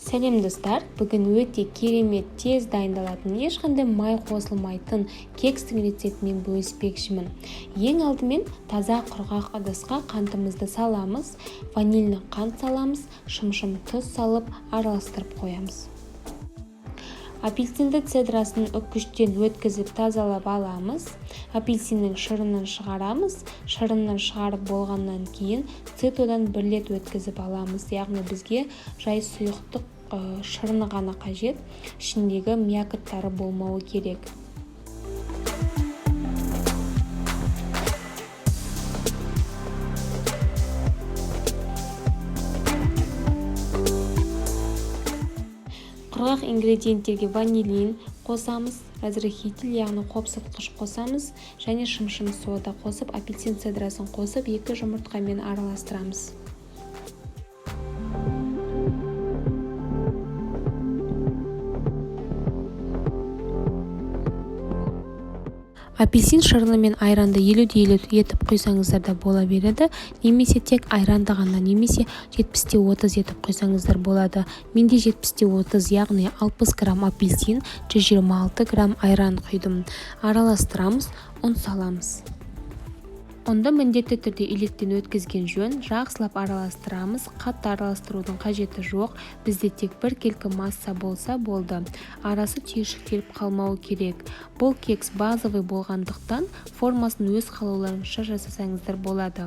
Сәлем достар, бүгін өте керемет тез дайындалатын, ешқандай май қосылмайтын кекстің рецептімен бөліспекшімін. Ең алдымен таза құрғақ ыдысқа қантымызды саламыз, ванильный қант саламыз, шым-шым тұз салып араластырып қоямыз. Апельсинді цедрасын үккіштен өткізіп тазалап аламыз. Апельсиннің шырынын шығарамыз. Шырынын шығарып болғаннан кейін цитодан 1 рет өткізіп аламыз. Яғни бізге жай сұйықтық шырыны ғана қажет. Ішіндегі мякоттары болмауы керек. Құрғақ ингредиенттерге ванилин қосамыз, разрыхитель, яғни қопсытқыш қосамыз және шым-шым сода қосып, апельсин цедрасын қосып, 2 жұмыртқамен араластырамыз. Апельсин шырыны мен айранды 50-50 етіп қойсаңыздар да бола береді, немесе тек айранды ғана, немесе 70-30 етіп қойсаңыздар болады. Менде 70-30, яғни 60 грамм апельсин, 126 грамм айран құйдым. Араластырамыз, ұн саламыз. Онда міндетті түрде електен өткізген жөн, жақсылап араластырамыз. Қатты араластырудың қажеті жоқ, бізде тек бір келкі масса болса болды. Арасы түйіршіктеліп қалмауы керек. Бұл кекс базовый болғандықтан формасын өз қалауларыңызша жасасаңыздар болады.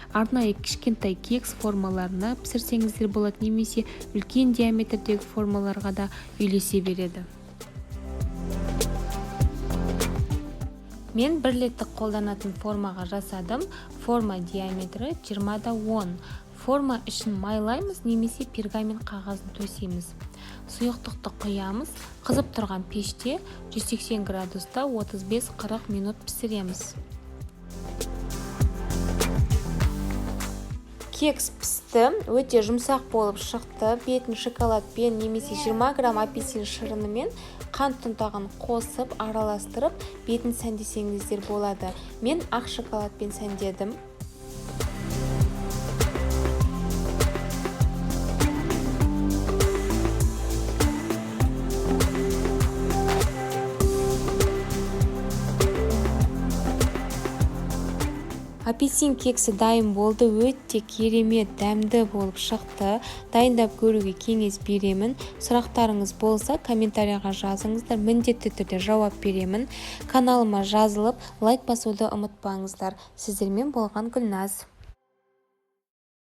Арнайы кішкентай кекс формаларына пісірсеңіздер болады, немесе үлкен диаметрдегі формаларға да үйлесе береді. Мен 1 реттік қолданатын формаға жасадым. Форма диаметрі 20-10. Форма ішін майлаймыз, немесе пергамент қағазын төсейміз. Сұйықтықты құямыз. Қызып тұрған пеште 180 градуста 35-40 минут пісіреміз. Кекс пісті, өте жұмсақ болып шықты. Бетін шоколадпен немесе 20 грамм апельсин шырынымен қант ұнтағын қосып, араластырып, бетін сәндесеңіздер болады. Мен ақ шоколадпен сәндедім. Апельсин кексі дайын болды, өте керемет, дәмді болып шықты. Дайындап көруге кеңес беремін. Сұрақтарыңыз болса, комментарияға жазыңыздар, міндетті түрде жауап беремін. Каналыма жазылып, лайк басуды ұмытпаңыздар. Сіздермен болған Гүлназ.